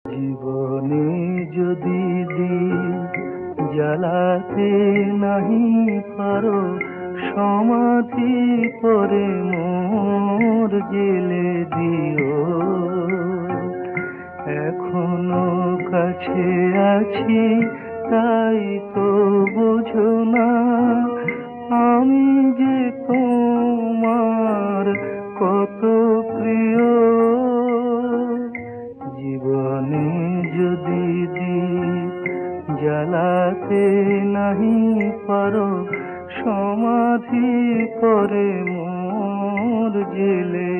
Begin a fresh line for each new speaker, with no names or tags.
জীবনে যদি দীপ জ্বালাতে নাহি পারো, সমাধি করে মোর জেলে দিও। এখনো কাছে আছি তাই তো বোঝো না, আমি যে তোমার কত প্রিয়। জীবনে যদি দীপ জ্বালাতে নাহি পারো, সমাধি করে মোর জেলে